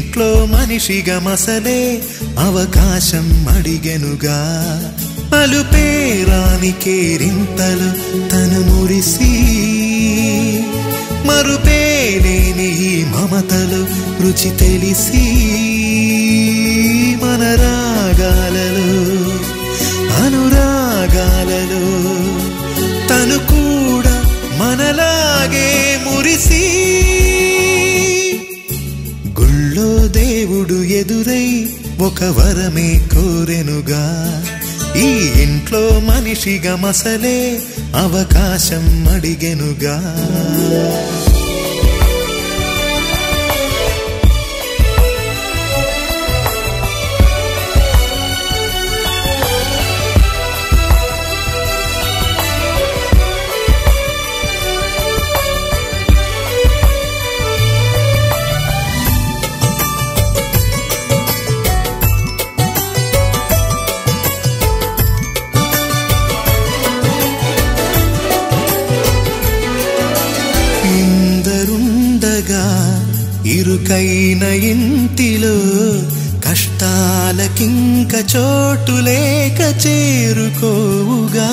ఇంట్లో మనిషిగా మసలే అవకాశం అడిగెనుగా అలుపేరాని కేరింతలు తను మురిసి మరుపేలేని ఈ మమతలు రుచి తెలిసి మన రాగాలలో అనురాగాలలో తను కూడా మనలాగే మురిసి గుళ్ళో దేవుడు ఎదురై ఒక వరమే కోరెనుగా ఈ ఇంట్లో మనిషిగా మసలే అవకాశం అడిగెనుగా ఇరుకైన ఇంటిలో కష్టాలకింక చోటు లేక చేరుకోవుగా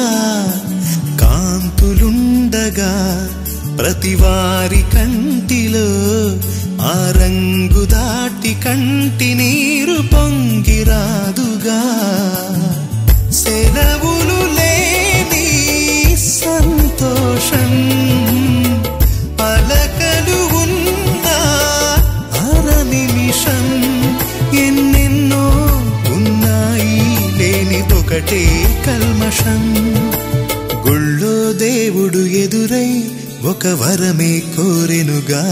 కాంతులుండగా ప్రతివారి కంటిలో ఆ రంగు దాటి కంటి నీరు పొంగిరాదుగా సెలవులు లేని సంతోషం పలకలు ఎన్నెన్నో ఉన్నాయి లేనిదొకటే కల్మషం గుళ్ళో దేవుడు ఎదురై ఒక వరమే కోరెనుగా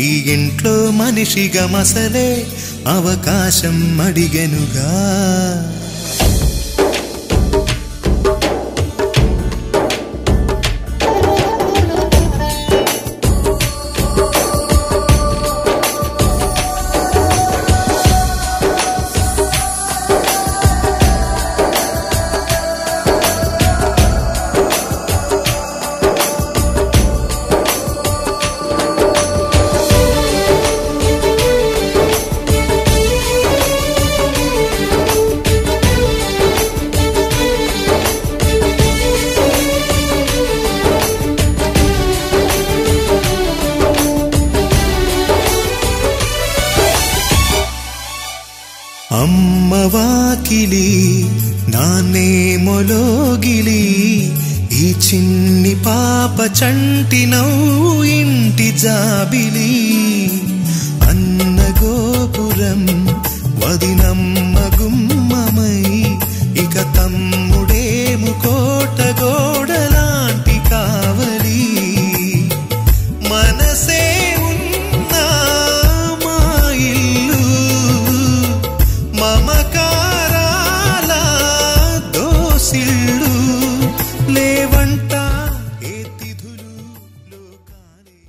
ఈ ఇంట్లో మనిషిగా మసలే అవకాశం అడిగెనుగా అమ్మవాకిలి నాన్నే మొలోగిలి ఈ చిన్ని పాప చంటి నవ్వు ఇంటి జాబిలి అన్న గోపురం వదినమ్మ గుమ్మమై ఇక తమ్ముడేము కోట గోడలాంటి కావలి మనసే ఉన్నా మా ఇల్లు మమకారాల దోసిళ్ళు లేవంట ఏ తిథులు లోకాలే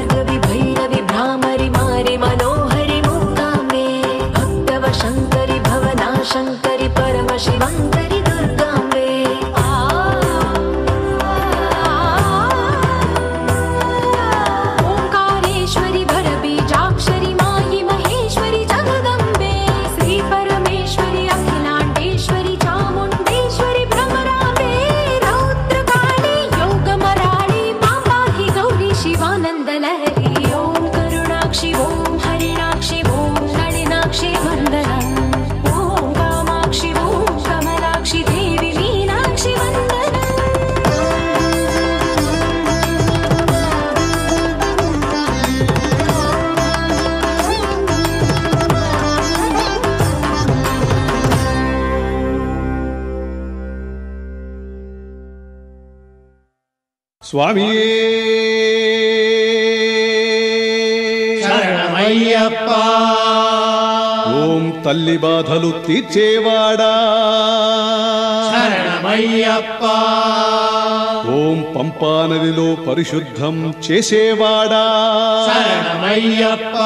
భార్గవి భైరవి భ్రామరి మారి మనోహరి మూకాంబే భక్తవ శంకరి భవనా శంకరి పరమ శివంకరి దుర్గాంబే ఓంకారేశ్వరి భరబీజాక్షరి మాయి మహేశ్వరి జగదంబే శ్రీ పరమేశ్వరి అఖిలాండేశ్వరి చాముండేశ్వరి భ్రమరాంబే రౌద్రకాళి యోగమరాళి మాంబాహి గౌరీ శివానందలహరి ఓం కరుణాక్షి ఓం హరిణాక్షి ఓం నళినాక్షి వందనం ఓం కామాక్షి ఓం కమలాక్షి దేవి మీనాక్షి వందనం స్వామియే శరణమయ్యప్ప ఓం తల్లి బాధలు తీర్చేవాడా శరణమయ్యప్ప ఓం పంపా నదిలో పరిశుద్ధం చేసేవాడా శరణమయ్యప్ప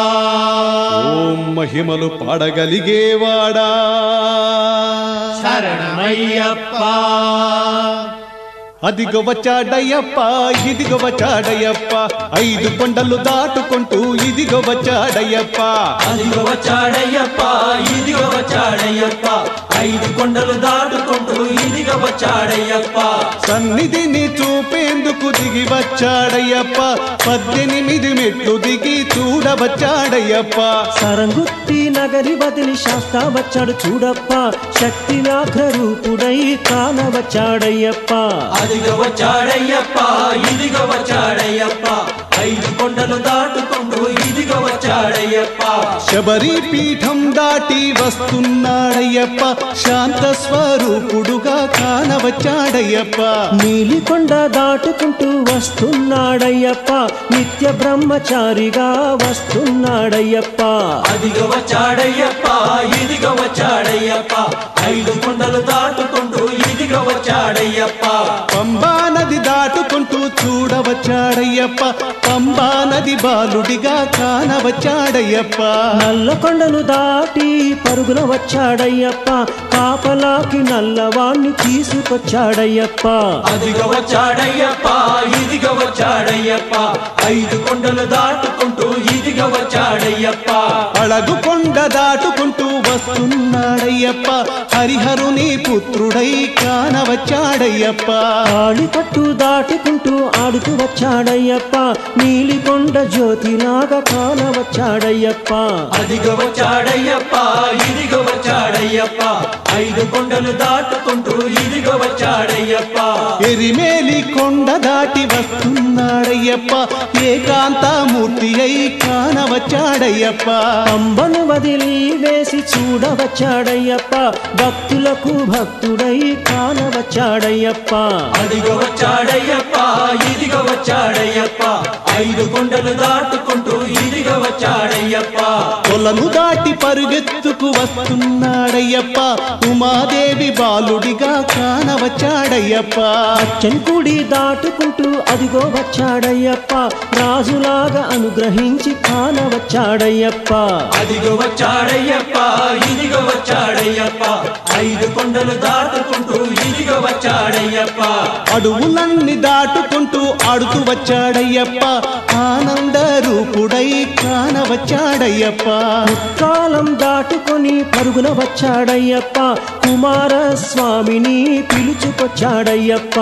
ఓం మహిమలు పాడగలిగేవాడా శరణమయ్యప్ప అదిగో వచ్చాడయ్యప్ప ఇదిగో వచ్చాడయ్యప్ప 5 కొండలు దాటుకుంటూ ఇదిగో వచ్చాడయ్యప్ప అదిగో వచ్చాడయ్యప్ప ఇదిగో వచ్చాడయ్యప్ప 5 కొండలు దాటుకుంటూ ఇదిగో వచ్చాడయ్యప్ప సన్నిధిని చూపేందుకు దిగి వచ్చాడయ్యప్ప 18 మెట్లు దిగి చూడవచ్చాడయ్యప్ప సరంగుత్తి నగరి వదిలి శాస్తా వచ్చాడు చూడప్ప శక్తి వ్యాఘ్ర రూపుడై కానవచ్చాడయ్యప్ప అదిగో వచ్చాడయ్యప్ప ఇదిగో వచ్చాడయ్యప్ప 5 కొండలు దాటుకుంటూ ఇదిగో వచ్చాడయ్యప్ప శబరి పీఠం దాటి వస్తున్నాడయ్యప్ప శాంత స్వరూపుడుగా కానవచ్చాడయ్యప్ప నీలికొండ దాటుకుంటూ వస్తున్నాడయ్యప్ప నిత్య బ్రహ్మచారిగా వస్తున్నాడయ్యప్ప అదిగో వచ్చాడయ్యప్ప ఇదిగో వచ్చాడయ్యప్ప 5 కొండలు దాటుకుంటూ ఇదిగో వచ్చాడయ్యప్ప పంబా నది దాటుకుంటూ చూడవచ్చాడయ్యప్ప పంబా నది బాలుడిగా కానవచ్చాడయ్యప్ప నల్లకొండను దాటి పరుగున వచ్చాడయ్యప్ప కాపలాకి నల్లవాణ్ణి తీసుకొచ్చాడయ్యప్ప అదిగో వచ్చాడయ్యప్ప ఇదిగో వచ్చాడయ్యప్ప 5 కొండలు దాటుకుంటూ ఇదిగో వచ్చాడయ్యప్ప అళగుకొండ దాటుకుంటూ వస్తున్నాడయ్యప్ప హరిహరుని పుత్రుడై కానవచ్చాడయ్యప్ప ఆడిపట్టు దాటుకుంటూ ఆడుతూ వచ్చాడయ్యప్ప నీలికొండ జ్యోతిలాగా కానవచ్చాడయ్యప్ప అదిగో వచ్చాడయ్యప్ప ఇదిగో వచ్చాడయ్యప్ప 5 కొండలు దాటుకుంటూ ఇదిగో వచ్చాడయ్యప్ప ఎరిమేలి కొండ దాటి వస్తున్నాడయ్యప్ప ఏకాంతమూర్తి అయి కానవచ్చాడయ్యప్ప అంబను వదిలి వేసి చూడవచ్చాడయ్యప్ప భక్తులకు భక్తుడై కానవచ్చాడయ్యప్ప అదిగో వచ్చాడయ్యప్ప ఇదిగో వచ్చాడయ్యప్ప 5 కొండలు దాటుకుంటూ ఇదిగో వచ్చాడయ్యప్ప కొలను దాటి పరుగెత్తుకు వస్తున్నాడయ్యప్ప ఉమాదేవి బాలుడిగా కానవచ్చాడయ్యప్ప చెంకుడి దాటుకుంటూ అదిగో వచ్చాడయ్యప్ప రాజులాగా అనుగ్రహించి కానవచ్చాడయ్యప్ప అదిగో వచ్చాడయ్యప్ప ఇదిగో వచ్చాడయ్యప్ప 5 కొండలు దాటుకుంటూ ఇదిగో వచ్చాడయ్యప్ప అడవులన్నీ దాటుకుంటూ ఆడుతూ వచ్చాడయ్యప్ప ఆనంద రూపుడై కానవచ్చాడయ్యప్ప కాలం దాటుకొని పరుగున వచ్చాడయ్యప్ప కుమారస్వామిని పిలుచుకొచ్చాడయ్యప్ప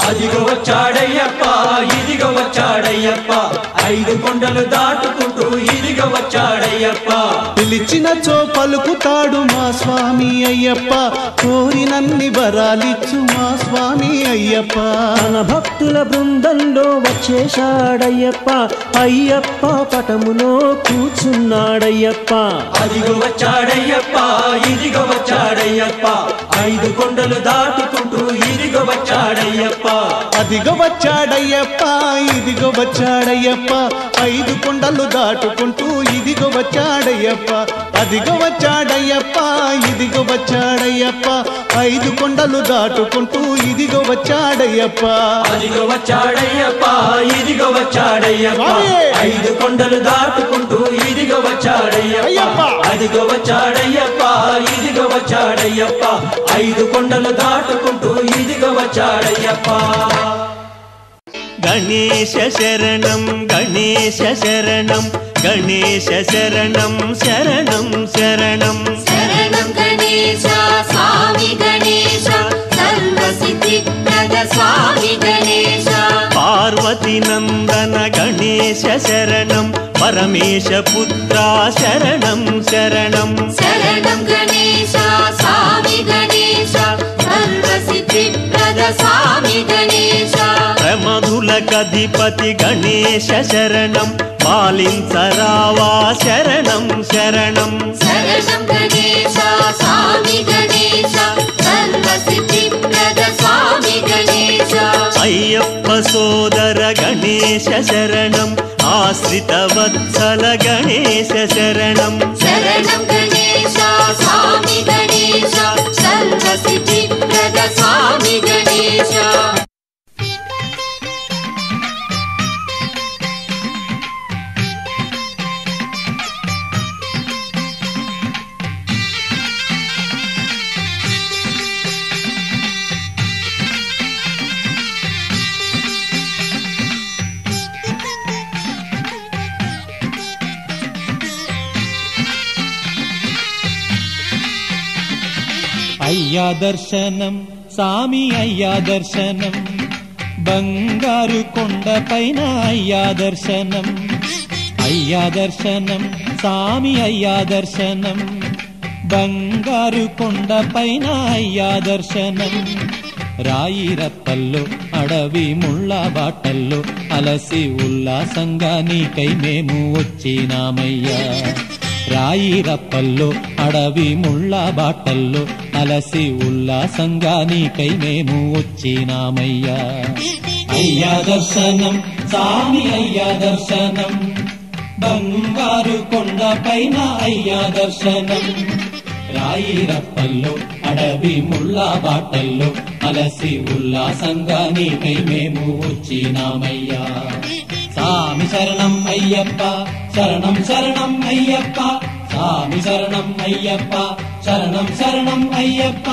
అదిగో వచ్చాడయ్యప్ప ఇదిగో వచ్చాడయ్యప్ప 5 కొండలు దాటుకుంటూ ఇదిగో వచ్చాడయ్యప్ప పిలిచినచో పలుకుతాడు మా స్వామి అయ్యప్ప కోరినన్ని వరాలిచ్చు మా స్వామి అయ్యప్ప తన భక్తుల బృందంలో వచ్చేశాడయ్యప్ప అయ్యప్ప పటములో కూర్చున్నాడయ్యప్ప అదిగో వచ్చాడయ్యప్ప ఇదిగో వచ్చాడయ్యప్ప 5 కొండలు దాటుకుంటూ ఇదిగో వచ్చాడయ్యప్ప అదిగో వచ్చాడయ్యప్ప ఇదిగో వచ్చాడయ్యప్ప 5 కొండలు దాటుకుంటూ ఇదిగో వచ్చాడయ్యప్ప అదిగో వచ్చాడయ్యప్ప ఇదిగో వచ్చాడయ్యప్ప 5 కొండలు దాటుకుంటూ ఇదిగో వచ్చాడయ్యప్ప అదిగో వచ్చాడయ్యప్ప ఇదిగో వచ్చాడయ్యప్ప 5 కొండలు దాటుకుంటూ ఇదిగో వచ్చాడయ్యప్ప అదిగో వచ్చాడయ్యప్ప ఇదిగో వచ్చాడయ్యప్ప 5 కొండలు దాటుకుంటూ ఇదిగో వచ్చాడయ్యప్ప గణేశ శరణం గణేశ శరణం గణేశ శరణం శరణం శరణం శరణం గణేశ స్వామి గణేశ సర్వసిద్ధిప్రద స్వామి గణేశ పార్వతి నందన గణేశ శరణం పరమేశ పుత్ర శరణం శరణం శరణం గణేశ స్వామి గణేశ సర్వసిద్ధిప్రద స్వామి గణేశ ప్రమధులకధిపతి గణేశ శరణం పాలించరావా శరణం శరణం శరణం గణేశ స్వామి గణేశ సర్వసిద్ధిప్రద స్వామి గణేశ అయ్యప్ప సోదర గణేశ శరణం ఆశ్రిత వత్సల గణేశ శరణం శరణం గణేశ స్వామి గణేశ సర్వసిద్ధిప్రద స్వామి గణేశ అయ్యా దర్శనం సామి అయ్యా దర్శనం బంగారు కొండపైన అయ్యా దర్శనం అయ్యా దర్శనం సామి అయ్యా దర్శనం బంగారు కొండపైన అయ్యా దర్శనం రాయి రప్పల్లో అడవి ముళ్ళ బాటల్లో అలసి ఉల్లాసంగా నీకై మేము వచ్చినామయ్యా రాయి రప్పల్లో అడవి ముళ్ళ బాటల్లో అలసి ఉల్లాసంగా నీకై మేము వచ్చినామయ్యా అయ్యా దర్శనం సామి అయ్యా దర్శనం బంగారు కొండపైన అయ్యా దర్శనం రాయి రప్పల్లో అడవి ముళ్ళ బాటల్లో అలసి ఉల్లాసంగా నీకై మేము వచ్చినామయ్యా సామి శరణం అయ్యప్ప శరణం శరణం అయ్యప్ప సామి శరణం అయ్యప్ప శరణం శరణం అయ్యప్ప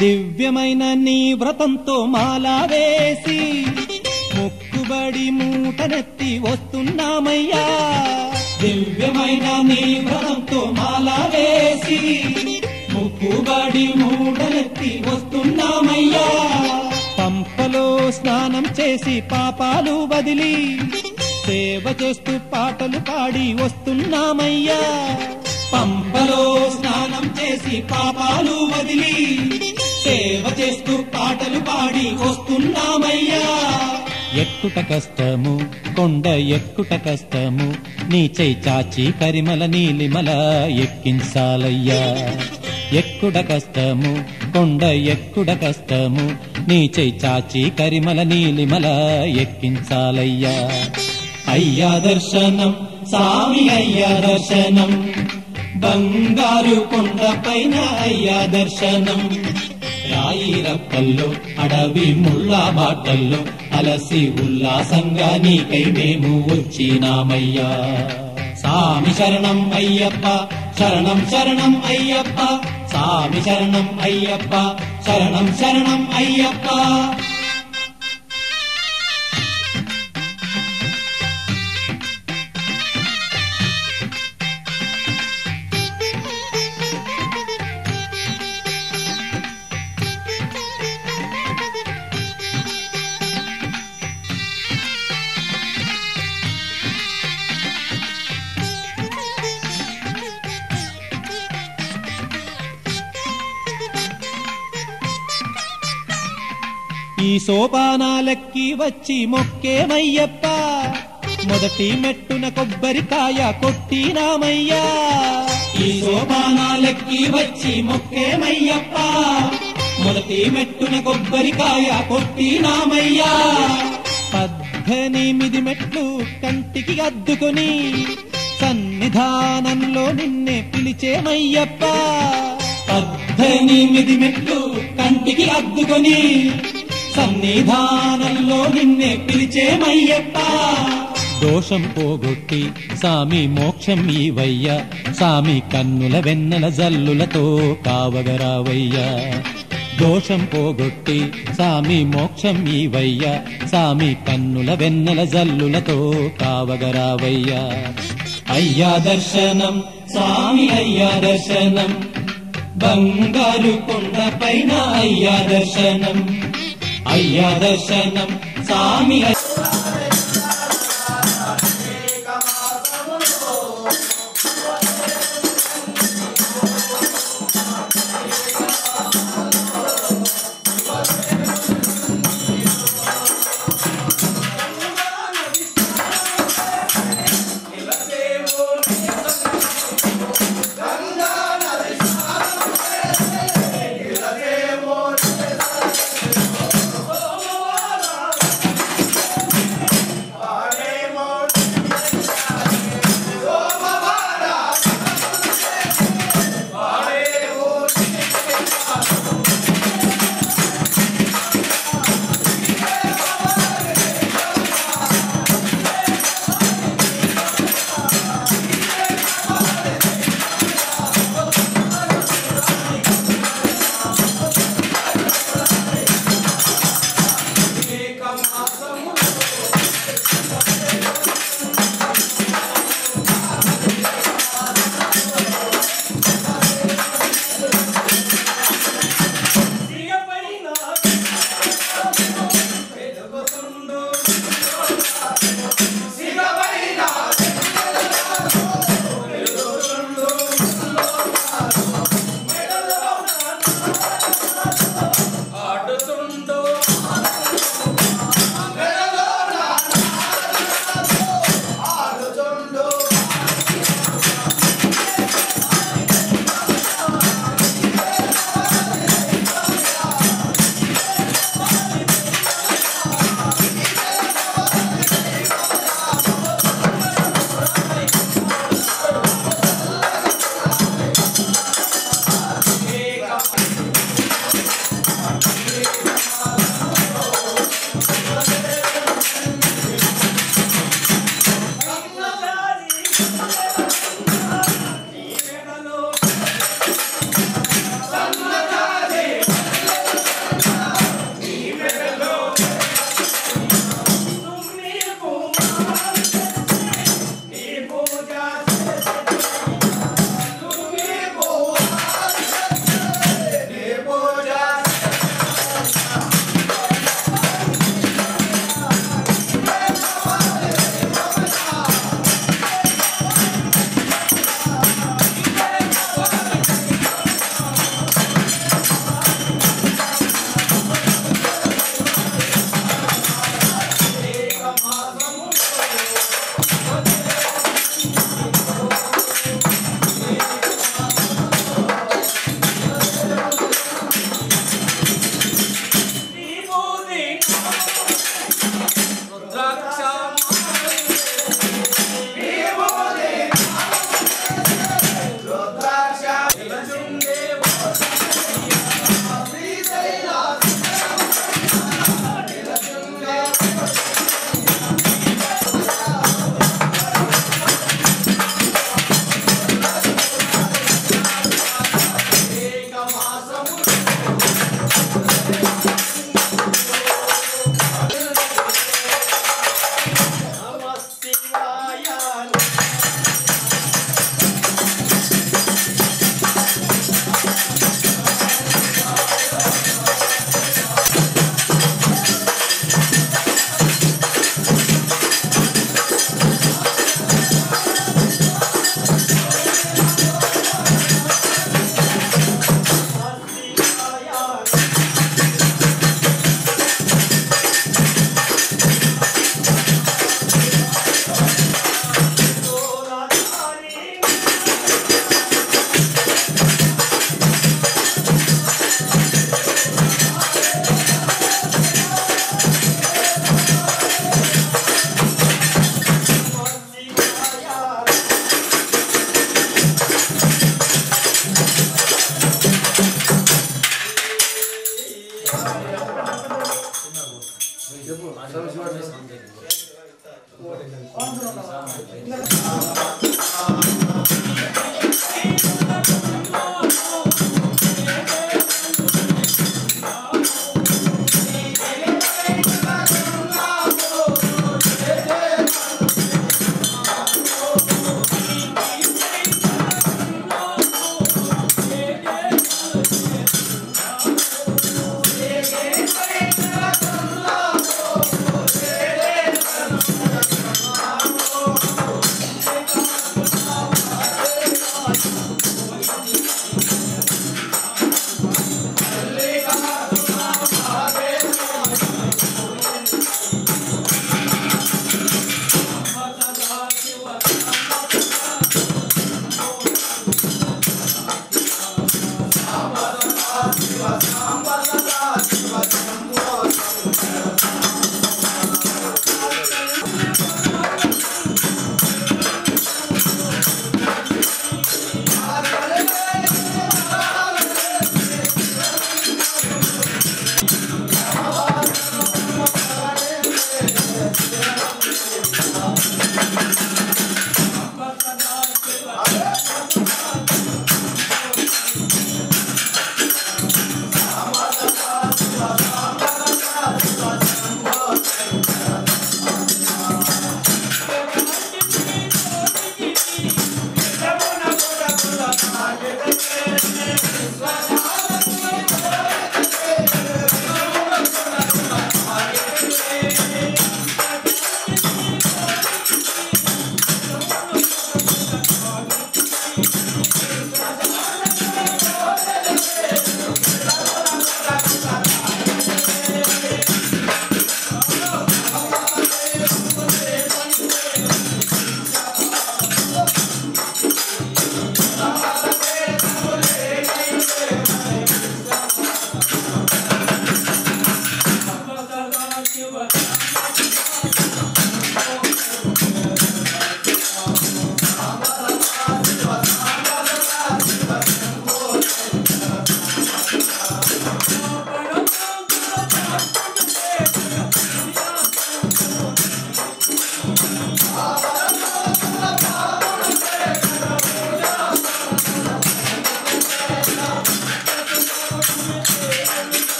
దివ్యమైన నీ వ్రతంతో మాలా వేసి మొక్కుబడి మూటనెత్తి వస్తున్నామయ్యా దివ్యమైన నీ వ్రతంతో మాలా వేసి మొక్కుబడి మూటనెత్తి వస్తున్నామయ్యా పంపలో స్నానం చేసి పాపాలు వదిలి సేవ చేస్తూ పాటలు పాడి వస్తున్నామయ్యా పంపలో స్నానం చేసి పాపాలు వదిలి సేవ చేస్తూ పాటలు పాడి వస్తున్నామయ్యా ఎక్కుట కష్టము కొండ ఎక్కుట కష్టము నీ చేయి చాచి కరిమల నీలిమల ఎక్కించాలయ్యా ఎక్కుడ కష్టము కొండ ఎక్కుడ కష్టము నీ చేయి చాచి కరిమల నీలిమల ఎక్కించాలయ్యా అయ్యా దర్శనం సామి అయ్యా దర్శనం బంగారు కొండపైన అయ్యా దర్శనం రాయి రప్పల్లో అడవి ముళ్ళ బాటల్లో అలసి ఉల్లాసంగా నీకై మేము వచ్చినామయ్యా సామి శరణం అయ్యప్ప శరణం శరణం అయ్యప్ప సామి శరణం అయ్యప్ప శరణం శరణం అయ్యప్ప ఈ సోపానాలెక్కి వచ్చి మొక్కేమయ్యప్ప మొదటి మెట్టున కొబ్బరికాయ కొట్టినామయ్యా ఈ సోపానాలెక్కి వచ్చి మొక్కేమయ్యప్ప మొదటి మెట్టున కొబ్బరికాయ కొట్టినామయ్యా 18 మెట్లు కంటికి అద్దుకొని సన్నిధానంలో నిన్నే పిలిచేమయ్యప్ప 18 మెట్లు కంటికి అద్దుకొని సన్నిధానంలో నిన్నే పిలిచేమయ్యప్ప దోషం పోగొట్టి సామి మోక్షం ఈవయ్యా సామి కన్నుల వెన్నెల జల్లులతో కావగరావయ్యా దోషం పోగొట్టి సామి మోక్షం ఈవయ్యా సామి కన్నుల వెన్నెల జల్లులతో కావగరావయ్యా అయ్యా దర్శనం సామి అయ్యా దర్శనం బంగారు కొండ పైన అయ్యా దర్శనం సామి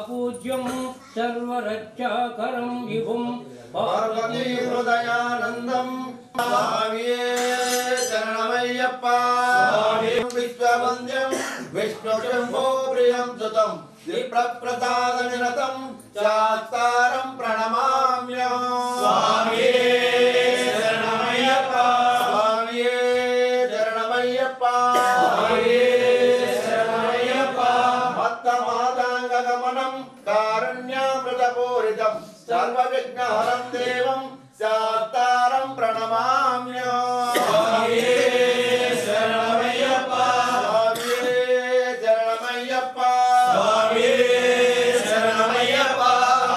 పూజ్యం సర్వరక్షాకరం విభుం పార్వతీ హృదయానందం స్వామియే శరణమయ్యప్ప విశ్వవంద్యం విష్ణు శంభో ప్రియం సుతం విప్రప్రసాద నిరతం శాస్త్రం ప్రణమామ్యహం స్వామియే శరణమయ్యప్ప స్వామియే శరణమయ్యప్ప స్వామియే శరణమయ్యప్ప భక్త మాతాంగ గమనం కారుణ్యామృతపూరితం సర్వ విఘ్నహరం దేవం శాస్త్రం ప్రణమామ్యహం స్వామియే శరణమయ్యప్ప స్వామియే శరణమయ్యప్ప స్వామియే శరణమయ్యప్ప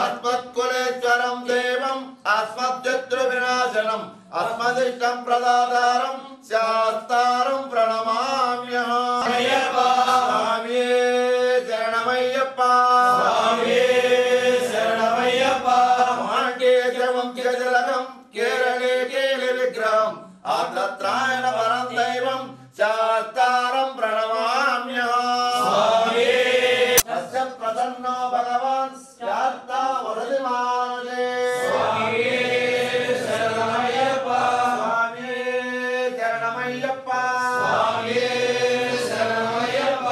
అస్మత్కులేశ్వరం దేవం అస్మద్శత్రు వినాశనం అస్మదిష్టం ప్రదాతారం శాస్త్రం ప్రణమామ్యహం స్వామియే శరణమయ్యప్ప స్వామియే శరణమయ్యప్ప మాండేకం కేరళే కేలి విగ్రహం ఆత్రాయణ పరం దైవం శాస్త్రం ప్రణమామ్యహం స్వామియే తస్య ప్రసన్నో భగవాన్ శాస్త్ర వరది మానసే స్వామియే శరణమయ్యప్ప స్వామియే శరణమయ్యప్ప స్వామియే శరణమయ్యప్ప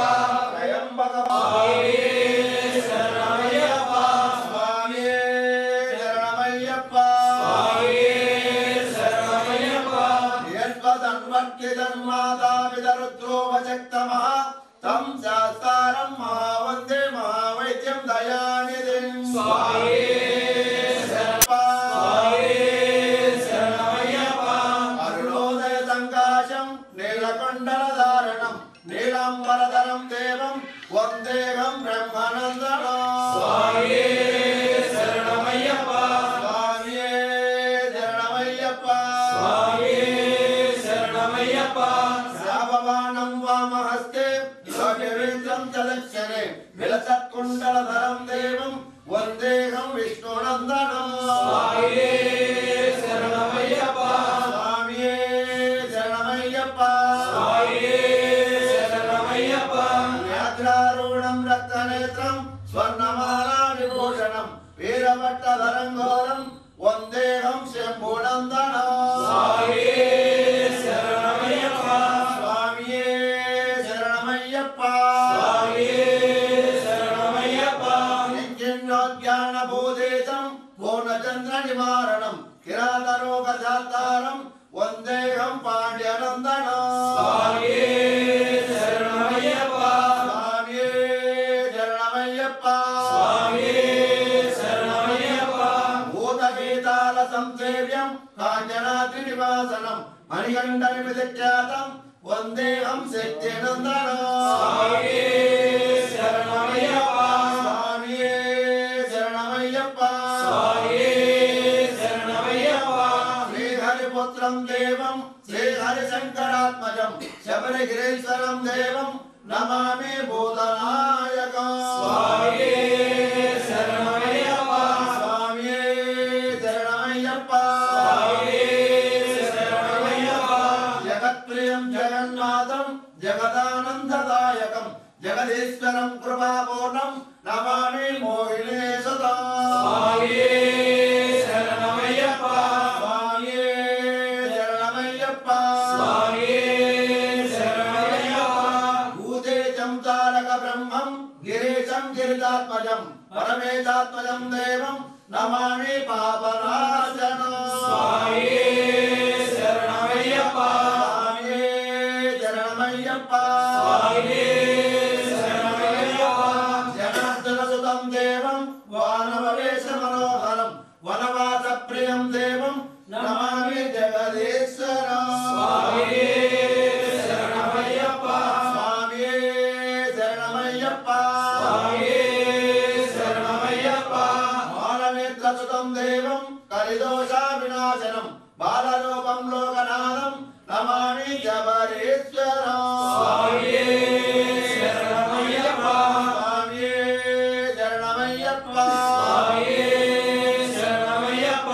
త్రయంబక స్వామియే శరణమయ్యప్ప స్వామియే శరణమయ్యప్ప స్వామియే శరణమయ్యప్ప యన్వదన్వర్కిదన్మాతాపితరుద్రో వచక్తమః తం శాస్త్రం మహావందే మహావైద్యం దయానిధిం స్వామియే అరుణోదయ సంకాశం నీలకండలధారణం నీలాంబరధరం దేవం వందేహం బ్రహ్మానందనం స్వామియే శరణమయ్యప్ప స్వామియే శరణమయ్యప్ప స్వామియే శరణమయ్యప్ప శ్రావవాణం వామహస్తే లోకవేద్రం చలక్షరే విలసత్కుండలధరం దేవం వందేహం విష్ణునందనం స్వామియే శరణమయ్యప్ప స్వామియే శరణమయ్యప్ప స్వామియే శరణమయ్యప్ప వ్యాఘ్రారూఢం రక్తనేత్రం స్వర్ణమాలా విభూషణం వీరభట్టధరం ఘోరం వందేహం శంభునందనం స్వామియే శరణమయ్యప్ప స్వామియే శరణమయ్యప్ప స్వామియే శరణమయ్యప్ప జ్ఞానబోధేశం పూర్ణచంద్ర నివారణం కిరాతరోగశాస్తారం వందేహం పాండ్యనందనం స్వామియే శరణమయ్యప్ప స్వామియే శరణమయ్యప్ప స్వామియే శరణమయ్యప్ప భూతగీతాల సంసేవ్యం కాంచనాద్రి నివాసనం మణికంఠ విఖ్యాతం వందేహం శక్తినందనం స్వామియే శరణమయ్యప్ప స్వామియే శరణమయ్యప్ప స్వామియే శరణమయ్యప్ప శ్రీహరిపుత్రం దేవం శ్రీహరిశంకరాత్మజం శబరిగిరీశ్వరం దేవం నమామి భూతనాయకం స్వామియే శరణమయ్యప్ప స్వామియే శరణమయ్యప్ప స్వామియే శరణమయ్యప్ప జగత్ప్రియం జగన్నాథం జగదానందదాయకం జగదీశ్వరం కృపాపూర్ణం నమామి మోహినేశతం స్వామియే శరణమయ్యప్ప స్వామియే శరణమయ్యప్ప స్వామియే శరణమయ్యప్ప భూతేజం తారక బ్రహ్మం గిరీశం గిరిజాత్మజం పరమేశాత్మజం దేవం నమామి పాపనాశనం స్వామియే శరణమయ్యప్ప స్వామియే శరణమయ్యప్ప స్వామియే శరణమయ్యప్ప జనార్దనసుతం దేవం వానవవేశ మనోహరం వనవాస ప్రియం దేవం నమామి జగదీశ్వరం స్వామియే శరణమయ్యప్ప స్వామియే శరణమయ్యప్ప స్వామియే శరణమయ్యప్ప బాలనేత్రసుతం దేవం కలిదోష వినాశనం బాలరూపం లోకనాథం నమామి జబరీశ్వరం స్వామియే శరణమయ్యప్ప స్వామియే శరణమయ్యప్ప స్వామియే శరణమయ్యప్ప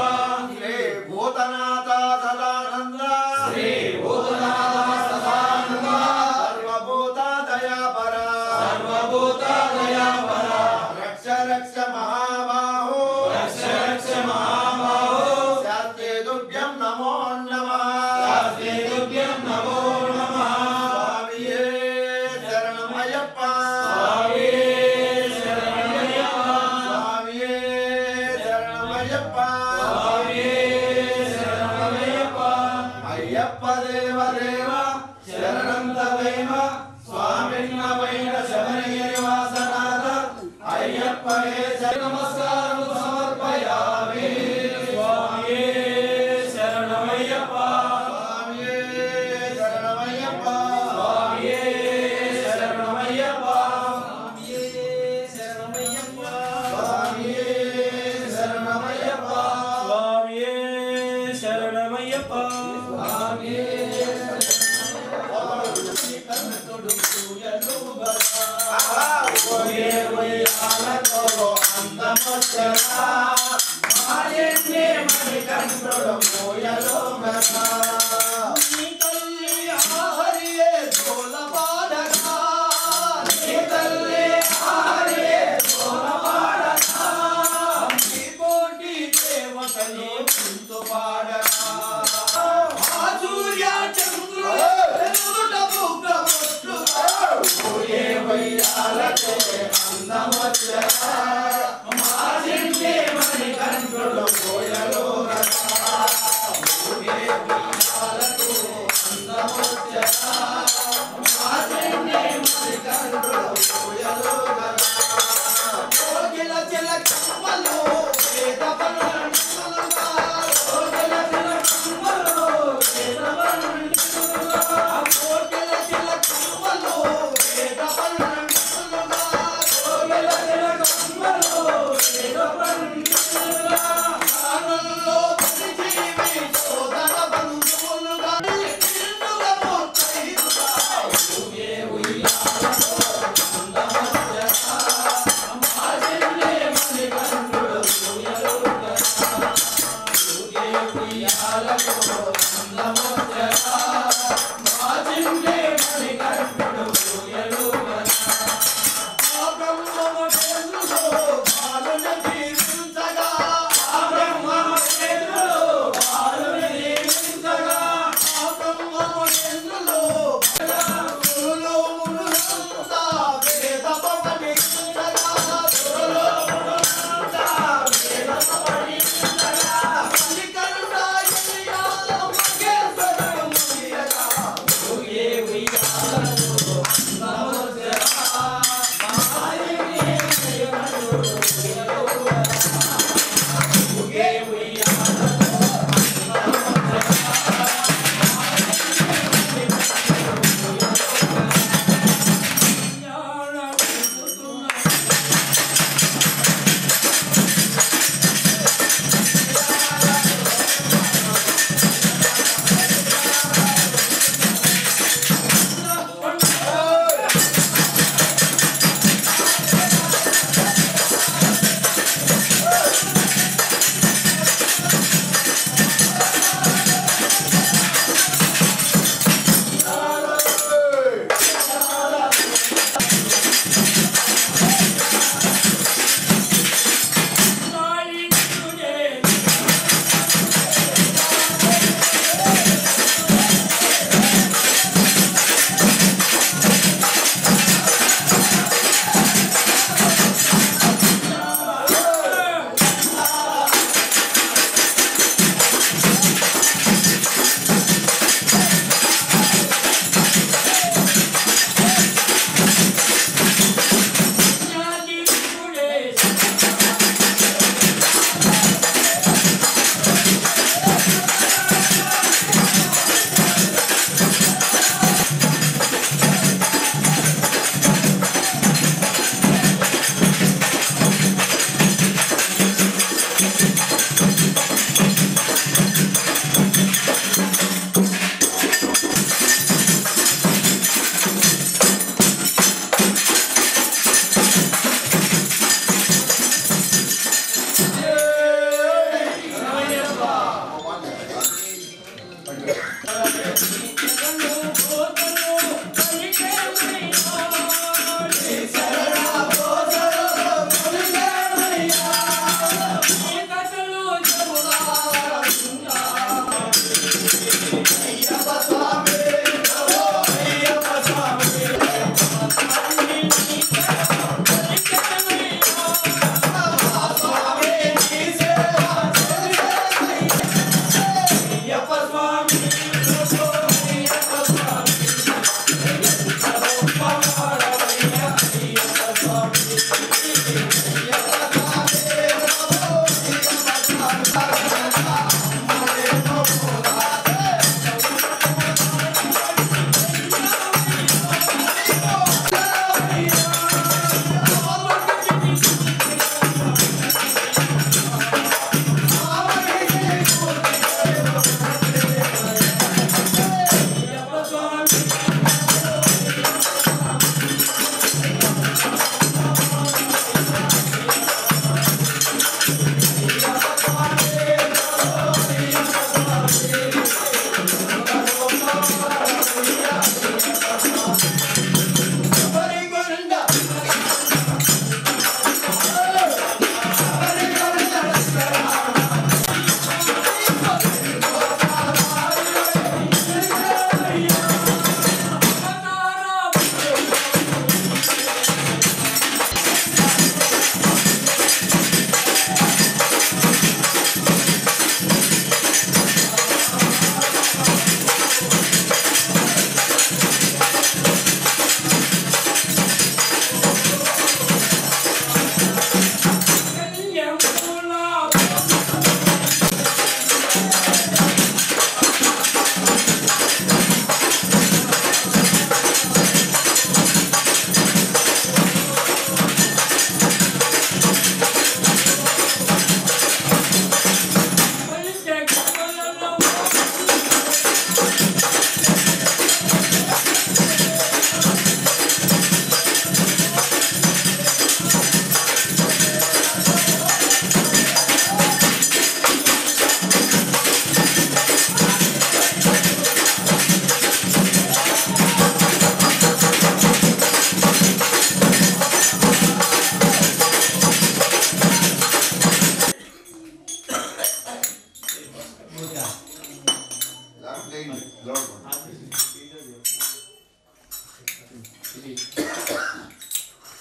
శ్రీ భూతనాథ సదానంద శ్రీ భూతనాథ సదానంద సర్వభూత దయాపర రక్ష మహాబాహో రక్ష రక్ష మహాబాహో శాస్త్రే తుభ్యం నమో నమః శాస్త్రే తుభ్యం నమో నమః స్వామియే శరణమయ్యప్ప స్వామియే శరణమయ్యప్ప స్వామియే శరణమయ్యప్ప స్వామియే శరణమయ్యప్ప అయ్యప్ప దేవ దేవ శరణం తవైవ స్వామిన్నమైన శబరిగిరి నివాసనాథ అయ్యప్పయే నమస్కారం సమర్పయామి స్వామియే శరణమయ్యప్ప స్వామియే శరణమయ్యప్ప స్వామియే శరణమయ్యప్ప స్వామియే శరణమయ్యప్ప స్వామియే శరణమయ్యప్ప స్వామియే శరణమయ్యప్ప స్వామియే అందమచ్చ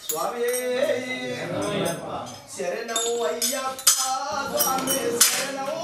స్వామి శరణము అయ్యప్ప స్వామి శరణము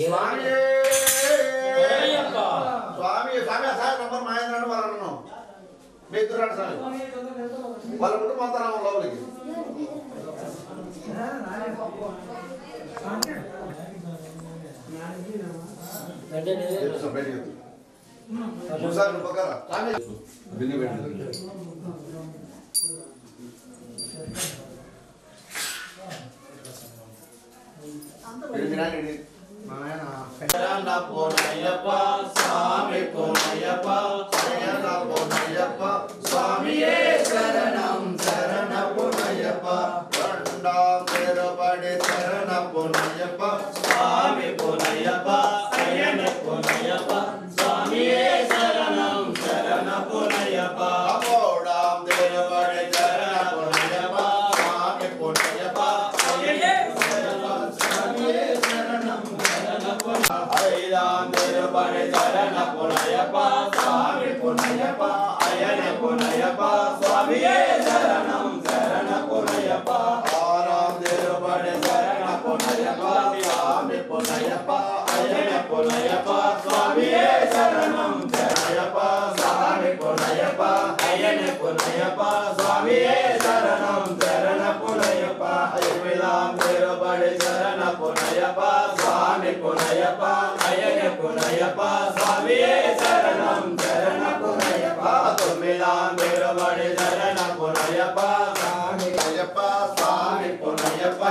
స్వామి స్వామి సార్ నంబర్ మహేంద్ర వాళ్ళను మీ ఇద్దరు రండి స్వామి వాళ్ళ కుటుంబం అంతా రావాలి లోపలికి బిల్లు పెట్టండి శరణ పొనయ్యప్ప స్వామి పొనయ్యప్ప శరణ పొనయ్యప్ప స్వామియే శరణం శరణ పొనయ్యప్ప రెండాం తెరబడి శరణ పొనయ్యప్ప స్వామి పొనయ్యప్ప శరణ పొనయ్యప్ప స్వామియే శరణం శరణ పొనయ్యప్ప మూడాం తెరబడి శరణ పొనయ్యప్ప స్వామి పొనయ్యప్ప ఐదాం తిరుపడి శరణ పునయ్యప్ప స్వామి పునయ్యప్ప అయ్యన పునయ్యప్ప స్వామియే శరణం శరణ పునయ్యప్ప ఆరాం తిరుపడి శరణ పునయ్యప్ప స్వామి పునయ్యప్ప అయ్యన పునయ్యప్ప స్వామియే శరణం శరణయ్యప్ప స్వామి పునయ్యప్ప అయ్యన పునయ్యప్ప స్వామియే శరణం శరణ పునయ్యప్ప ఎనిమిదాం తిరుపడి శరణ పునయ్యప్ప స్వామి పునయ్యప్ప అయ్యన పునయ్యప్ప స్వామియే శరణం శరణ పునయ్యప్ప తొమ్మిదాం తిరుపడి శరణ పునయ్యప్ప స్వామి అయ్యప్ప స్వామి పునయ్యప్ప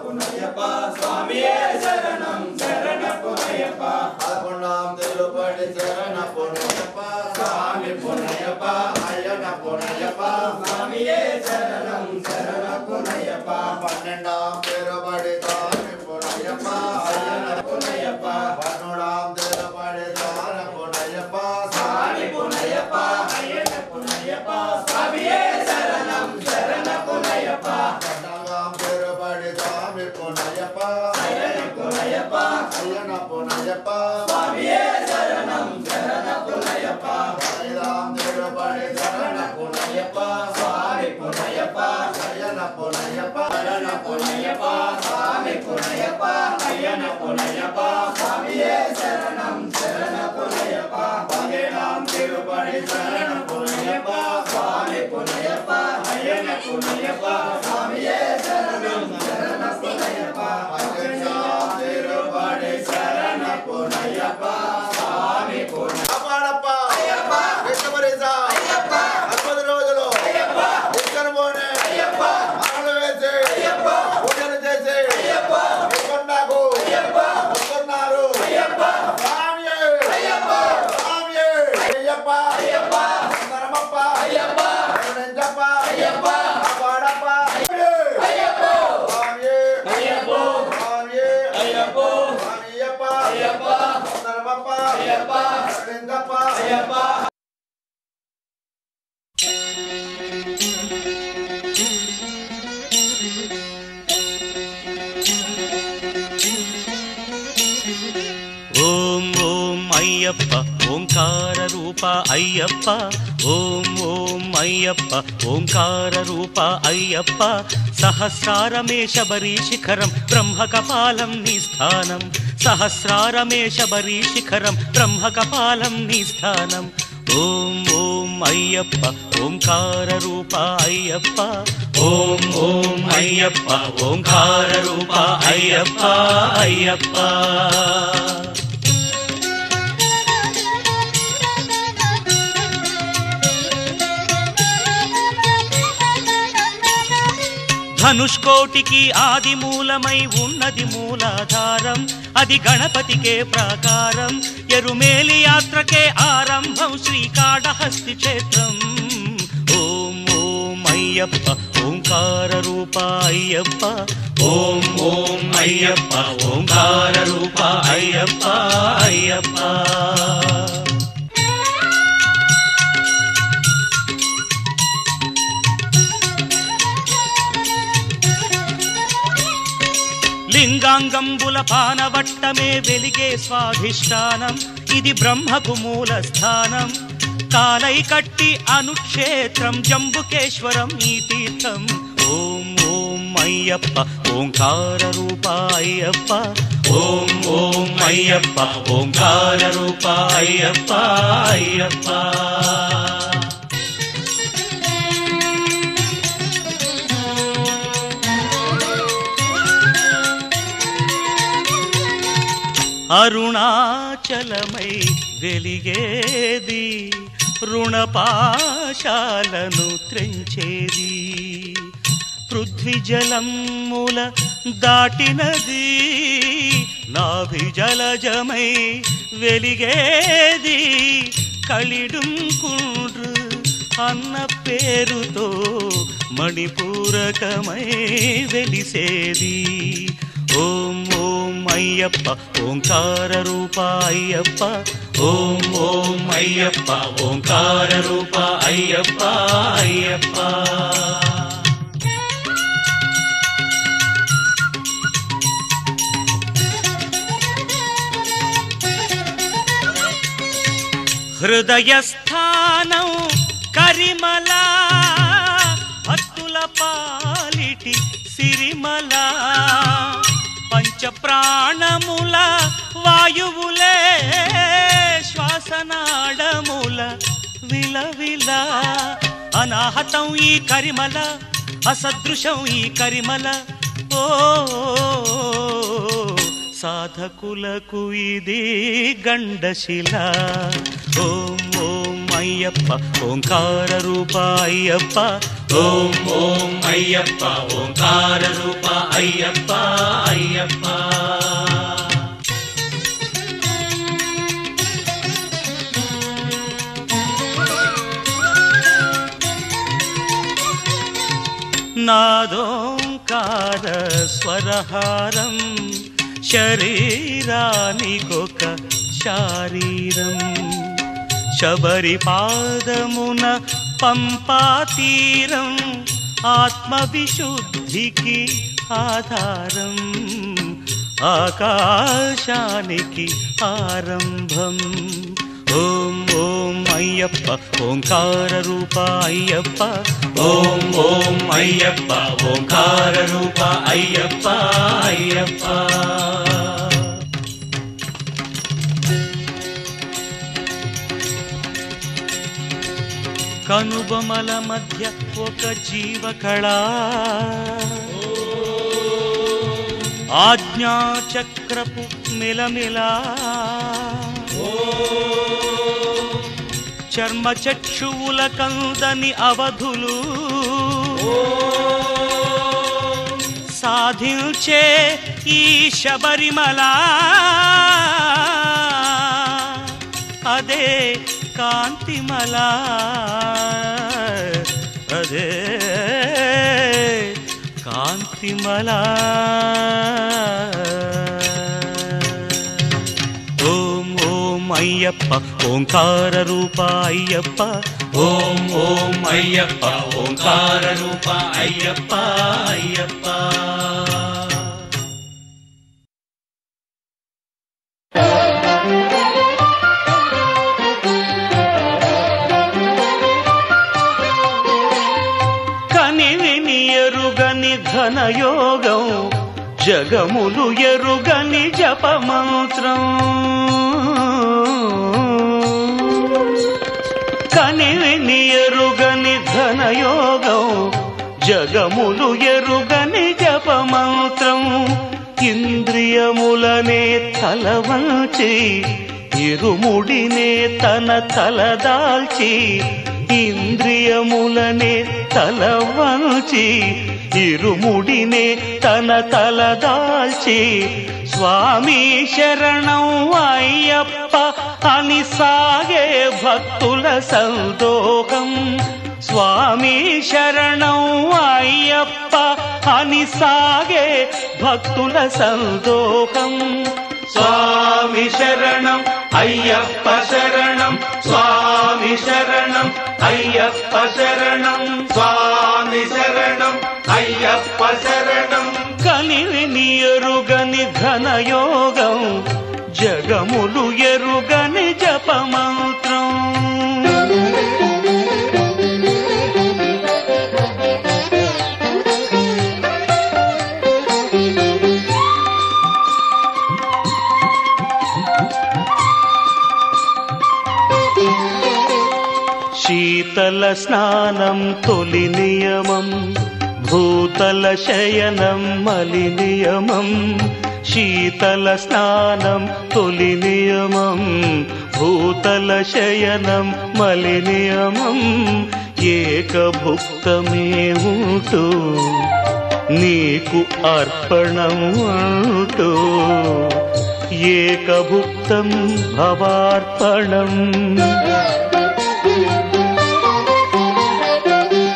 పునయ్యప్ప స్వామియే శరణం శరణ పునయ్యప్ప పదకొండాం తిరుపడి శరణ పునయ్యప్ప స్వామి పునయ్యప్ప అయ్యన పునయ్యప్ప స్వామియే శరణం శరణ పునయ్యప్ప పన్నెండాం తిరుపడి స్వామి పునయ్యప్ప అయ్యన పునయ్యప్ప పన్నెండాం తిరుపడి స్వామి పునయ్యప్ప స్వామి పునయ్యప్ప అయ్యన పునయ్యప్ప స్వామియే శరణం శరణ పునయ్యప్ప పద్నాలుగాం తిరుపడి స్వామి పునయ్యప్ప అయ్యన పునయ్యప్ప అయ్యన పునయ్యప్ప స్వామియే శరణం శరణ పునయ్యప్ప పదిహేదాం తిరుపడి శరణ పునయ్యప్ప స్వామి పునయ్యప్ప అయ్యన పునయ్యప్ప శరణ పునయ్యప్ప స్వామి పునయ్యప్ప అయ్యన పునయ్యప్ప స్వామియే శరణం శరణ పునయ్యప్ప పదిహేడాం తిరుపడి శరణ పునయ్యప్ప స్వామి పునయ్యప్ప అయ్యన పునయ్యప్ప స్వామియే శరణం శరణ పునయ్యప్ప పద్దెనిమిదాం తిరుపడి శరణ పునయ్యప్ప స్వామి పునయ్యప్ప అయ్యప్ప విష్ణుమరిసా అయ్యప్ప 10 రోజులు అయ్యప్ప ఇక్కడపోనే అయ్యప్ప మాలలు వేసి అయ్యప్ప పూజలు చేసి అయ్యప్ప కొండకు అయ్యప్ప వస్తున్నారు అయ్యప్ప స్వామి అయ్యప్ప స్వామి అయ్యప్ప అయ్యప్ప నరమప్ప అయ్యప్ప నెంజప్ప అయ్యప్ప వాడప్ప అయ్యప్ప స్వామి అయ్యప్ప స్వామి అయ్యప్ప స్వామియప్ప అయ్యప్ప నరమప్ప అయ్యప్ప నెంజప్ప అయ్యప్ప ఓం ఓం అయ్యప్ప ఓంకార రూప అయ్యప్ప ఓం ఓం అయ్యప్ప ఓంకార రూప అయ్యప్ప సహస్రారమే శబరి శిఖరం బ్రహ్మ కపాలం నీ స్థానం సహస్రారమే శబరి శిఖరం బ్రహ్మ కపాలం నీ స్థానం ఓం ఓం అయ్యప్ప ఓంకార రూప అయ్యప్ప ఓం ఓం అయ్యప్ప ఓంకార రూప అయ్యప్ప అయ్యప్ప ధనుష్కోటికి ఆది మూలమై ఉన్నది మూలాధారం అది గణపతికే ప్రాకారం ఎరుమేలి యాత్రకే ఆరంభం శ్రీకాళహస్తి క్షేత్రం ఓం ఓం అయ్యప్ప ఓంకార రూప అయ్యప్ప ఓం ఓం అయ్యప్ప ఓంకార రూప అయ్యప్ప అయ్యప్ప లింగాంగంబుల పానవట్టమే వెలిగే స్వాధిష్టానం ఇది బ్రహ్మకు మూల స్థానం కాలై కట్టి అనుక్షేత్రం జంబుకేశ్వరం ఈ తీర్థం ఓం ఓం అయ్యప్ప ఓంకార రూప అయ్యప్ప ఓం ఓం అయ్యప్ప ఓంకార రూప అయ్యప్ప అయ్యప్ప అరుణాచలమై వెలిగేది రుణపాశాలను త్రెంచేది పృథ్వీ జలముల దాటినది నాభి జలజమై వెలిగేది కలిడుం కుండ్రు అన్న పేరుతో మణిపూరకమై వెలిసేది. ఓం ఓం అయ్యప్ప ఓంకార రూప అయ్యప్ప, ఓం ఓం అయ్యప్ప ఓంకార రూప అయ్యప్ప అయ్యప్ప. హృదయస్థానం కరిమల భక్తుల పాలిటి సిరిమల పంచప్రాణముల వాయువులే శ్వాసనాడముల విలవిల అనాహతం ఈ కరిమల అసదృశం ఈ కరిమల. ఓ సాధకులకు ఇది గండశిల. ఓం ఓం అయ్యప్ప ఓంకార రూప అయ్యప్ప, ఓం ఓం అయ్యప్ప ఓంకార రూప అయ్యప్ప అయ్యప్ప. నాదోంకార స్వరహారం శరీరానికొక శారీరం శబరి పాదమున పంపాతీరం ఆత్మవిశుద్ధికి ఆధారం ఆకాశానికి ఆరంభం. ఓం ఓం అయ్యప్ప ఓంకార రూప అయ్యప్ప, ఓం ఓం అయ్యప్ప ఓంకార రూప అయ్యప్ప అయ్యప్ప. కనుబొమల మధ్య ఒక జీవకళ ఆజ్ఞాచక్రపు మిలమిలా చర్మచక్షువుల కందని అవధులు సాధించే ఈ శబరిమల అదే కాంతిమల అదే కాంతిమల. ఓం ఓం అయ్యప్ప ఓంకార రూప అయ్యప్ప, ఓం ఓం అయ్యప్ప ఓంకార రూప అయ్యప్ప అయ్యప్ప. ఘనయోగం జగములు ఎరుగని జపమంత్రం కనివిని ఎరుగని ఘనయోగం జగములు ఎరుగని జపమంత్రం ఇంద్రియములనే తలవంచి ఇరుముడినే తన తలదాల్చి ఇంద్రియములనే తలవంచి ఇరుముడినే తన తలదాల్చి స్వామి శరణం అయ్యప్ప అని సాగే భక్తుల సందోహం స్వామి శరణం అయ్యప్ప అని సాగే భక్తుల సందోహం స్వామి శరణం అయ్యప్ప శరణం స్వామి శరణం అయ్యప్ప శరణం స్వామి శరణం అయ్యప్ప శరణం కనివిని ఎరుగని ఘనయోగం జగములు ఎరుగని జపమంత్రం శీతల స్నానం తొలి నియమం భూతల శయనం మలి నియమం శీతల స్నానం తొలి నియమం భూతల శయనం మలి నియమం ఏకభుక్తమే ఉంటూ నీకు అర్పణం అంటూ ఏకభుక్తం భవార్పణం.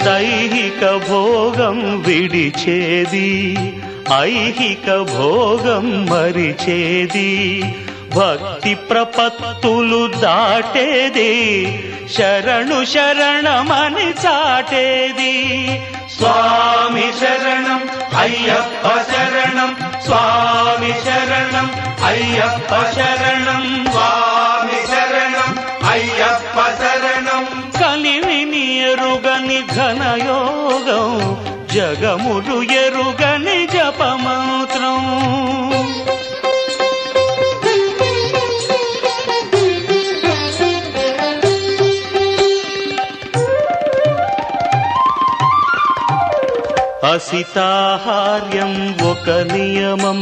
దైహిక భోగం విడిచేది, ఐహిక భోగం మరిచేది, భక్తి ప్రపత్తులు దాటేది, శరణు శరణమని చాటేది. స్వామి శరణం అయ్యప్ప శరణం, స్వామి శరణం అయ్యప్ప శరణం, స్వామి శరణం అయ్యప్ప శరణం. కలివిని ఎరుగని ఘనయోగం, జగములు ఎరుగని జపమంత్రం. అసితాహార్యం ఒక నియమం,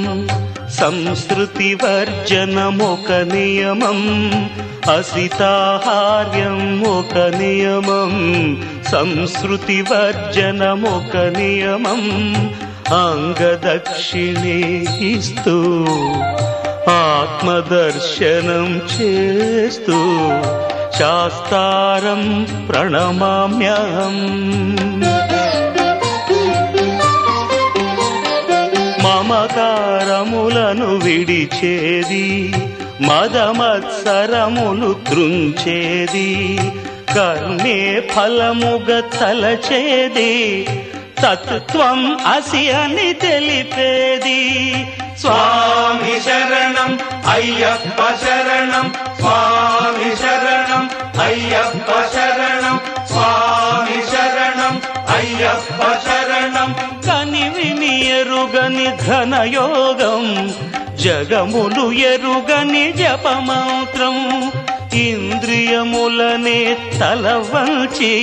సంస్కృతి వర్జనం ఒక నియమం. అసితాహార్యం ఒక నియమం, సంస్కృతి వర్జనం ఒక నియమం. అంగదక్షిణే ఇస్తూ ఆత్మదర్శనం చేస్తూ శాస్త్రారం ప్రణమామ్యహం. మమకారములను విడిచేది, మదమత్సరములు త్రుంచేది, కర్మే ఫలముగ తలచేది, తత్వం అసి అని తెలిపేది. స్వామి శరణం అయ్యప్ప శరణం, స్వామి శరణం అయ్యప్ప శరణం, స్వామి శరణం అయ్యప్ప శరణం. కనివిని ఎరుగని ఘనయోగం, జగములు ఎరుగని జపమంత్రం. ఇంద్రియములనే తలవంచి,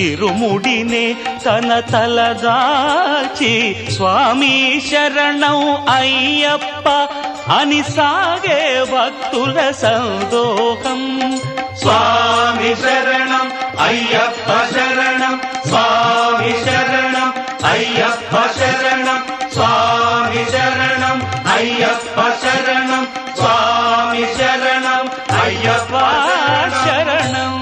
ఇరుముడినే తన తలదాచి, స్వామి శరణం అయ్యప్ప అని సాగే భక్తుల సందోహం. స్వామి శరణం అయ్యప్ప శరణం, స్వామి శరణం అయ్యప్ప శరణం, స్వామి శరణం అయ్యప్ప శరణం, స్వామి శరణం అయ్యప్ప శరణం.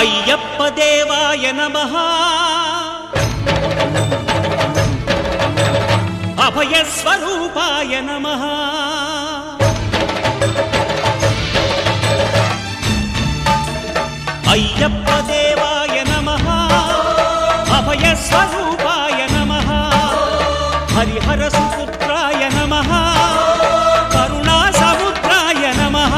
అయ్యప్ప దేవాయ నమః, అభయస్వరూపాయ నమః. అయ్యప్ప దేవాయ నమః, అభయస్వరూపాయ నమః. హరిహర సుపుత్రాయ నమః, కరుణా సముద్రాయ నమః.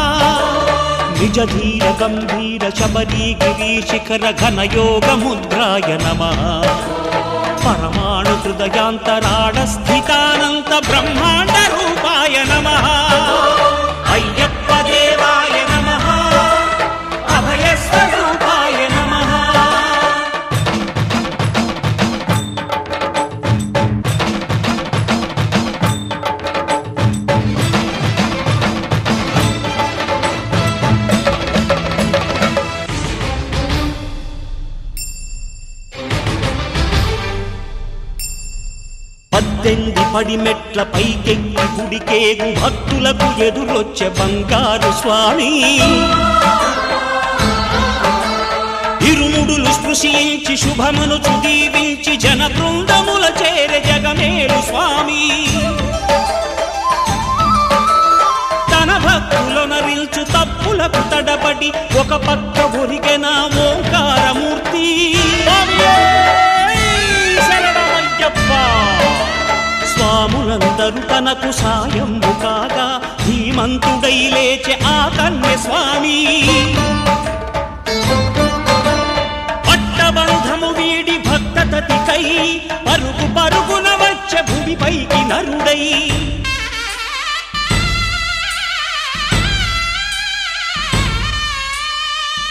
నిజ ధీర గంభీర శబరీ గిరీ శిఖర ఘనయోగ ముద్రాయ నమః. పరమాణు హృదయాంతరాడ స్థితానంత బ్రహ్మాండ రూపాయ నమః. అయ్యప్ప దేవాయ నమః, అభయస్వరూపాయ నమః. పద్దెంది పడిమెట్ల పైకెక్కి గుడికేగు భక్తులకు ఎదురొచ్చే బంగారు స్వామి. ఇరుముడులు స్పృశించి శుభమును చుదీవించి జన బృందముల చేరే జగమేలు స్వామి. తన భక్తులనరిల్చు తప్పులకు తడబడి ఒక పక్క ఒరిగెన ఓంకారమూర్తి. స్వాములందరూ తనకు సాయంబు కాగా ధీమంతుడై లేచే ఆ కన్య స్వామి. పట్టబంధము వీడి భక్తత ప్రగతికై పరుగు పరుగున వచ్చే భూమిపైకి నరుడై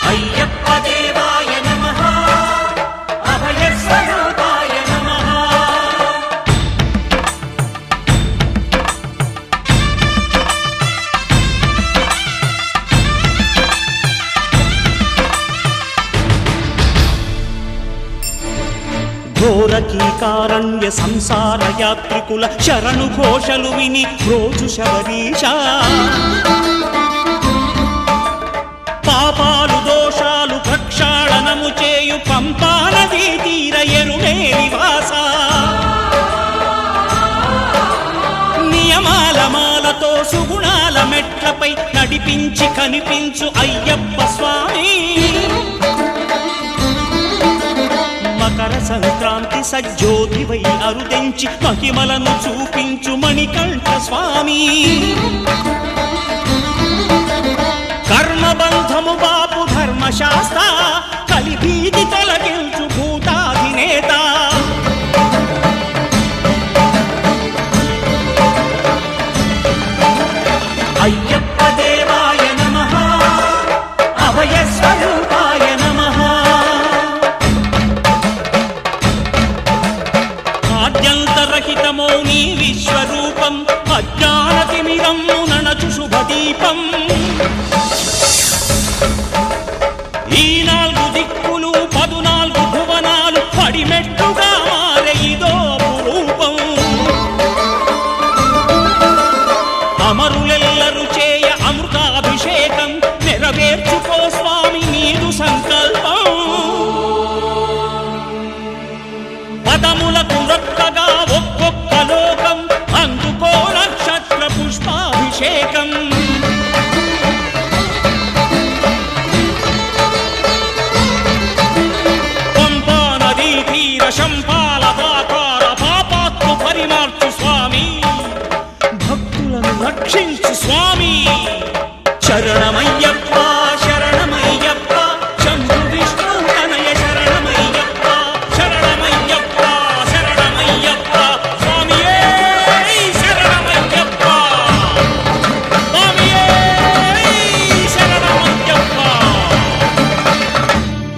అయ్యప్ప దేవాయ నమః అభయ స్వరూపాయ నమః ఘోరకీకారణ్య సంసార యాత్రికుల శరణు ఘోషలు విని రోజు శబరీష పాపాలు దోషాలు ప్రక్షాళనము చేయు పంపా నదీ తీర ఎరుమే నివాస నియమాల మాలతో సుగుణాల మెట్లపై నడిపించి కనిపించు అయ్యప్ప స్వామి మకర సంక్రాంతి సజ్జోతివై అరుదెంచి మహిమలను చూపించు మణికంఠ స్వామి కర్మబంధము బాపు ధర్మశాస్త్ర కలిభీతి తొలగించు భూతాధినేత అయ్యప్ప దేవాయ నమః అభయ స్వరూపాయ నమః ఆద్యంతరహితమో నీ విశ్వరూపం అజ్ఞానతిమిరము ననచు శుభదీపం ఈ 4 దిక్కులు 14 భువనాలు పడిమెట్టుగా మారే ఇదో రూపం అమరులెల్లరు చేయ అమృతాభిషేకం నెరవేర్చుకో స్వామి నీదు సంకల్పం పదములకు రొక్కగా ఒక్కొక్క లోకం అందుకో నక్షత్ర పుష్పాభిషేకం పంపా నదీ తీర శంపాల పాకార పాపాత్మ పరిమార్చు స్వామి భక్తులను రక్షించు స్వామి శరణమయ్యప్ప శరణమయ్యప్ప శంభు విష్ణు తనయ శరణమయ్యప్ప శరణమయ్యప్ప శరణమయ్యప్ప స్వామియే శరణమయ్యప్ప స్వామియే శరణమయ్యప్ప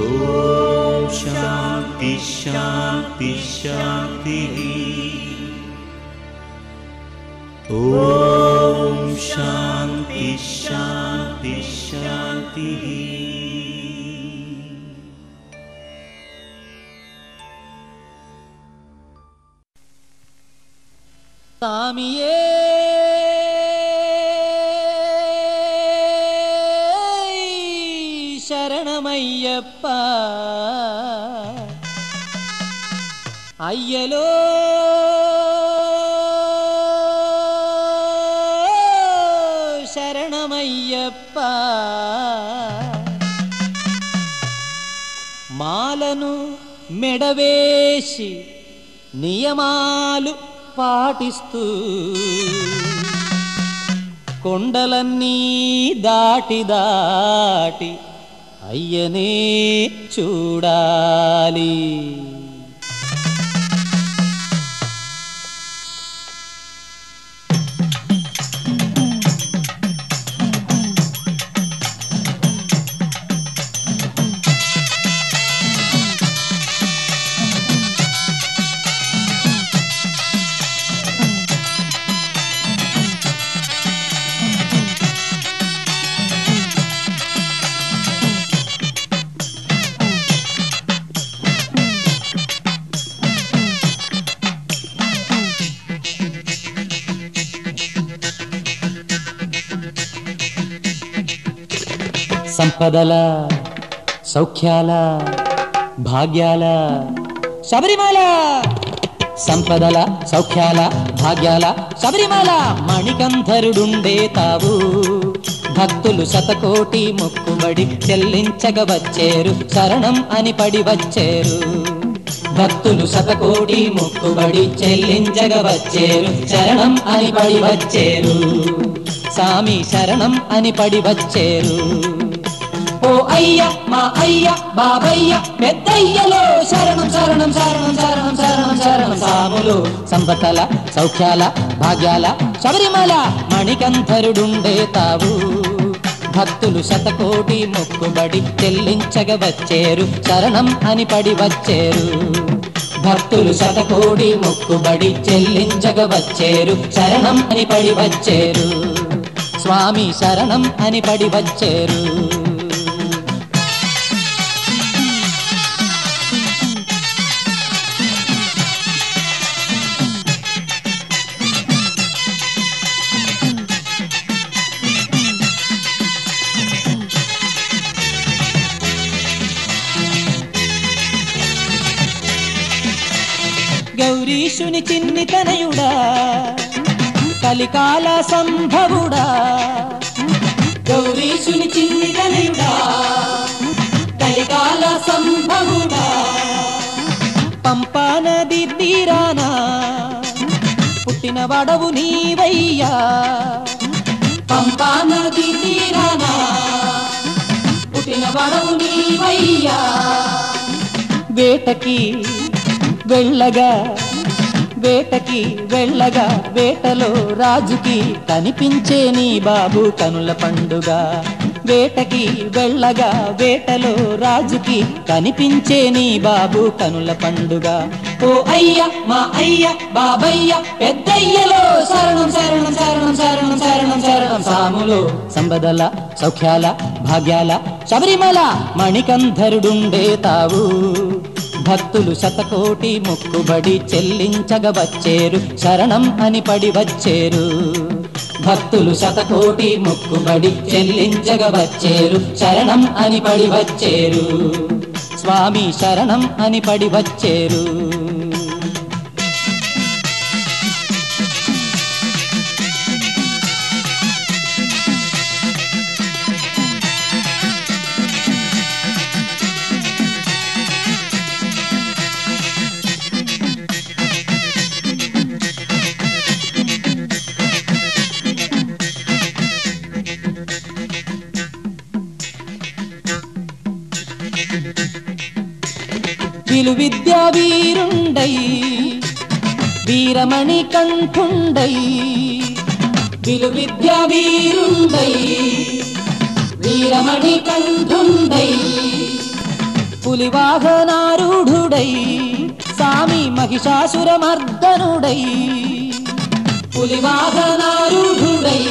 ఓం శాంతి శాంతి శాంతి ఓం శాంతి శాంతి శాంతి స్వామియే శరణమయ్యప్ప అయ్యలో శరణమయ్యప్ప మాలను మెడవేసి నియమాలు పాటిస్తూ కొండలన్నీ దాటి దాటి అయ్యనే చూడాలి. సంపదల సౌఖ్యాల భాగ్యాల శబరిమల, సంపదల సౌఖ్యాల భాగ్యాల శబరిమల, మణికంఠరుడుండే తావు భక్తులు శతకోటి మొక్కుబడి చెల్లించగ వచ్చేరు, శరణం అని పడి వచ్చేరు. భక్తులు శతకోటి మొక్కుబడి చెల్లించగ వచ్చేరు, శరణం అని పడి వచ్చేరు. సామి శరణం అని పడి వచ్చేరు. ఓ ఓ అయ్య మా అయ్య బాబయ్య పెద్దయ్యలో శరణం శరణం శరణం శరణం శరణం శరణం సాములు సంపదల సౌఖ్యాల భాగ్యాల శబరిమల మణికంఠరుడుండే తావు భక్తులు శతకోటి మొక్కుబడి చెల్లించగ వచ్చేరు శరణం అని పడి వచ్చేరు భక్తులు శతకోటి మొక్కుబడి చెల్లించగ వచ్చేరు శరణం అని పడి వచ్చేరు స్వామి శరణం అని పడి వచ్చేరు గౌరీశుని చిన్ని తనయుడా కలికాల సంభవుడా గౌరీశుని చిన్ని తనయుడా కలికాల సంభవుడా పంపా నది తీరానా పుట్టిన వడవు నీవయ్యా పంపా నది తీరానా పుట్టిన వడవు నీవయ్యా వేటకి వెళ్ళగా వేటకి వెళ్ళగా వేటలో రాజుకి కనిపించే నీ బాబు కనుల పండుగ వేటకి వెళ్ళగా వేటలో రాజుకి కనిపించే నీ బాబు కనుల పండుగ ఓ అయ్య మా అయ్య బాబయ్య పెద్దయ్యలో శరణం శరణం శరణం శరణం శరణం శరణం సాములు సంపదల సౌఖ్యాల భాగ్యాల శబరిమల మణికంఠరుడుండే తావు భక్తులు శతకోటి మొక్కుబడి చెల్లించగ వచ్చేరు శరణం అని పడి వచ్చేరు భక్తులు శతకోటి మొక్కుబడి చెల్లించగ వచ్చేరు శరణం అని పడి వచ్చేరు స్వామి శరణం అని పడి వచ్చేరు విలు విద్యా వీరుండై వీరమణి కంఠుండై విలు విద్యా వీరుండై వీరమణి కంఠుండై పులివాహనారూఢుడై సామి మహిషాసురమర్దనుడై పులివాహనారూఢుడై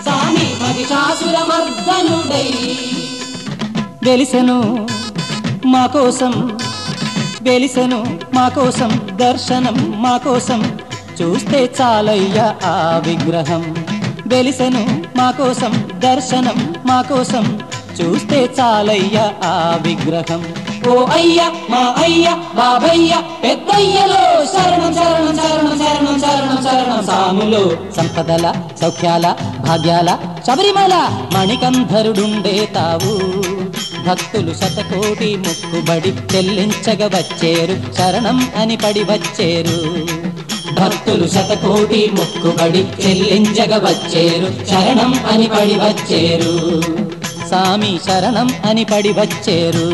సామి మహిషాసురమర్దనుడై వెలిసెను మా కోసం వెలిసెను మా కోసం దర్శనం మా కోసం చూస్తే చాలయ్య ఆ విగ్రహం వెలిసెను మా కోసం దర్శనం మా కోసం చూస్తే చాలయ్య ఆ విగ్రహం ఓ అయ్య మా అయ్య బాబయ్య పెద్దయ్యలో శరణం శరణం శరణం శరణం శరణం శరణం సాములు సంపదల సౌఖ్యాల భాగ్యాల శబరిమల మణికంఠరుడుండే తావు భక్తులు శతకోటి మొక్కుబడి చెల్లించగ వచ్చేరు శరణం అని పడి వచ్చేరు భక్తులు శతకోటి మొక్కుబడి చెల్లించగ వచ్చేరు శరణం అని పడి వచ్చేరు సామి శరణం అని పడి వచ్చేరు